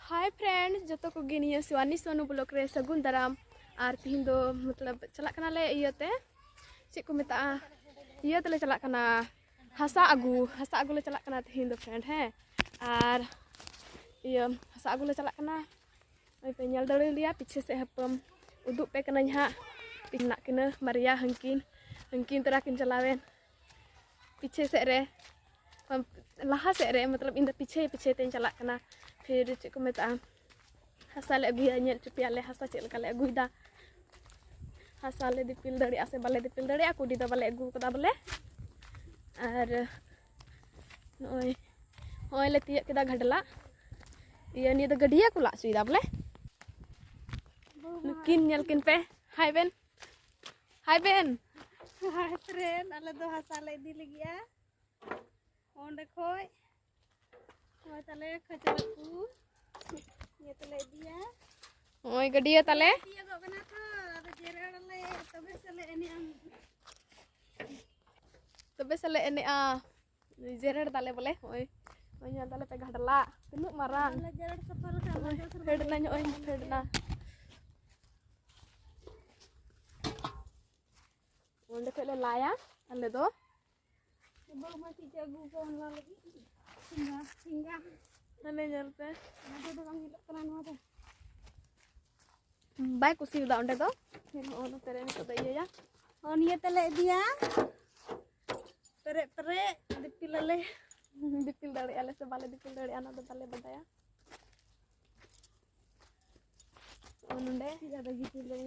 hi friend जो को Guinea Shivani Sonu block रे सगुन दाराम और तीन दो मतलब चला कना ले इयते चे को मेता इय तले चला कना हसा आगू ले चला कना तीन दो फ्रेंड है और इय हसा आगू ले चला कना ओइ पे नेल दड़े लिया पीछे से हपम उदुप पे कना हा पिना किना मारिया हंकिन तरा किन चलावेन पीछे से रे लहा से रे मतलब इन पीछे ते चला कना फिर चे को मेता हसा ले अगुया नेल चुपिया ले हसा चे लका ले अगुइदा हसा ले दिपिल दड़िया से बाले दिपिल दड़िया कुडी दा बाले अगु कदा बोले और नोय ले तिय केदा घडला इया नि द गडिया को लासुइदा बोले नुकिन नेल किन पे हाय बेन हाय ट्रेन आले दो हसा ले इदी लगिया ओंडे खोय ओय तले खचलकू ये तले दिया ओय गडिया तले दिया गो कना तो अब जेरड़ले तबे सले एने आ जेरड़ तले बोले ओय ओय nya तले पे घडला तिनु मारांग तले जेरड़ सफल का फेडना ओय फेडना ओंडे खोले लाया आले दो बो मती जगू को ला लगी सिंगा हने जल पे ना दो बांग हिलक कना नो दो बाय कुसी दा ओंडे दो फिर ओन तेरे नि तो दइया ओन ये तले दिया परे दिपिल दड़े आले से बाले दिपिल दड़े आना दो बाले बदाया ओनडे ज्यादा दिपिल दड़े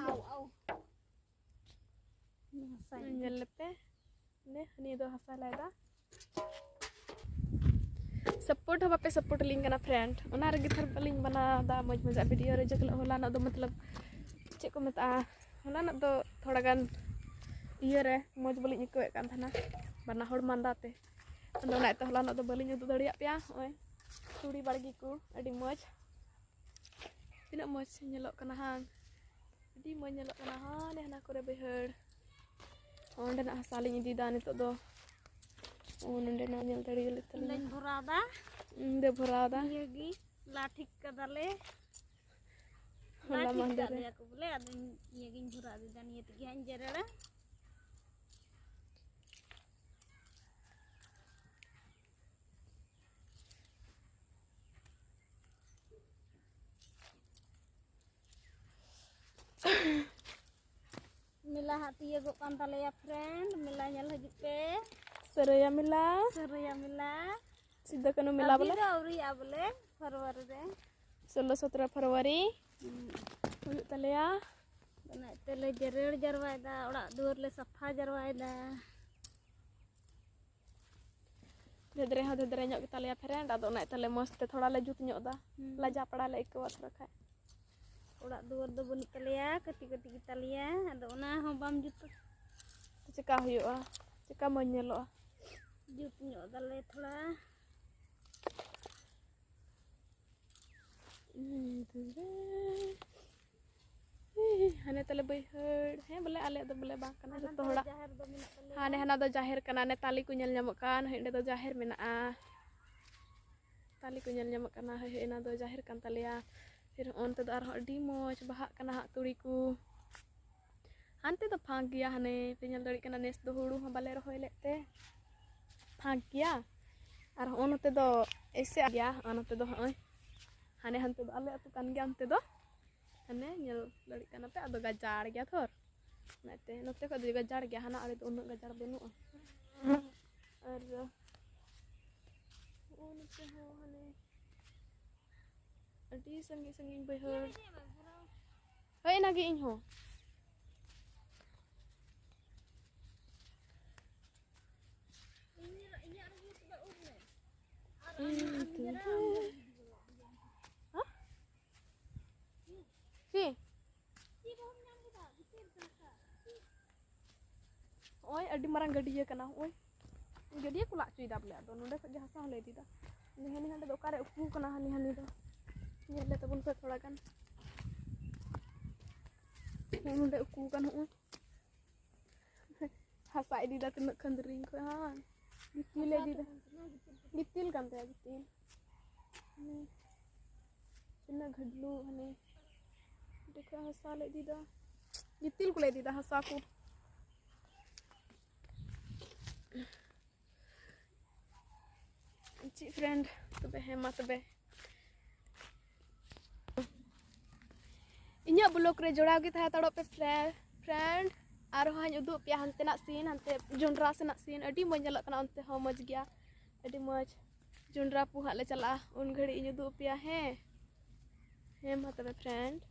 आउ नसल पे ने हनी दो हसा लादा सपोर्ट हम पे सपोर्ट लिंक करना फ्रेंड ओना रे गिथर बलिंग बना दा मज मजा वीडियो रे जगल होला ना दो मतलब चे को मेता होला ना दो थोड़ा गान इया रे मज बलिंग को कान थाना बना हड़ मांदाते ओना तो होला ना दो बलिंग उदु दड़िया पिया ओय तुड़ी बाड़गी को अडी मज तिना मज नेलो कना हां अडी मज नेलो कना हां ने हना करे बहड़ ओंडे ना हसालिंग इदी दा नितो दो ओनंडे ना नेल दड़ी ले तले भरादा इंदे भरादा येगी लाठी कदाले होला मंदर रे को बोले अद येगी भरा दे दानी ये गियान जरेड़ा मिला हाथी ये गो कान तले या फ्रेंड मिला नेल हजु पे सरया मिला सीधा कनो मिला बोले औरी आ बोले फरवरी रे 16-17 फरवरी हुयु तलेया बना तले जरेड़ जरवायदा ओड़ा दुवर ले सफा जरवायदा धेदरे ᱧᱚᱜ ᱜᱮᱛᱟᱞᱮᱭᱟ फ्रेंड आदो ना तले मस्त थोड़ा ले जुत ᱧᱚᱜ दा लाजा पड़ा ले इको वात रखा ओड़ा दुवर दो बनि तलेया कटी गितालिया आदो ओना हो बाम जुत चिका हुयुआ चिका मन नेलोआ जुत ᱧᱚᱜ दाले थोड़ा हाने तले बैहड़ है बोले आले दो बोले बा कना जतो होड़ा हाने हना दो जाहिर कना ने ताली को नेल ᱧᱟᱢᱚᱜ कान हेंडे दो जाहिर मेना ताली को नेल ᱧᱟᱢᱚᱜ काना हे एना दो जाहिर कान तलेया फिर ओनते दो आरो अडी मोज बहा कना हा तुड़ी को हानते दो फांक गया हाने पे नेल दड़ी कना नेस दो हुड़ू ह बाले रहोय लेते फांक गया और ओनते दो ऐसे आ गया ओनते दो होय हाने हनते दो आले अतु कान गया ओनते दो हाने नेल दड़ी कना पे आदो गजाड़ गया थोर नाते नते को दो गजाड़ गया हाना आले तो उन गजाड़ बनुआ और ओनते हो हाने अडी संगी बहड़ होय नागी इन हो ओय अडी मारंग गडिया कना ओय गडिया को लाचुइदा बोले आदो नोंडे खज हसा ले दीदा नेहनी हंडे दो कारे उकू कना हनी दो नेले तबन पे थोड़ा गान नोंडे उकू कन हो हसा दीदा तिन खंदरिंग को हां गितिल दीदा गितिल कान ते गितिल घडलू हने देखो हसा ले दीदा गितिल को ले दीदा हसा को जी फ्रेंड तबे है मा तबे इन्या ब्लॉग रे जोड़ाव के था तड़ो पे फ्रेंड और हां उदु पे हंते ना सीन हंते जोंड्रा से ना सीन अडी मज जलक कना अंते हो मज गया अडी मज जोंड्रा पुहा ले चला उन घड़ी इन उदु पे है मा तबे फ्रेंड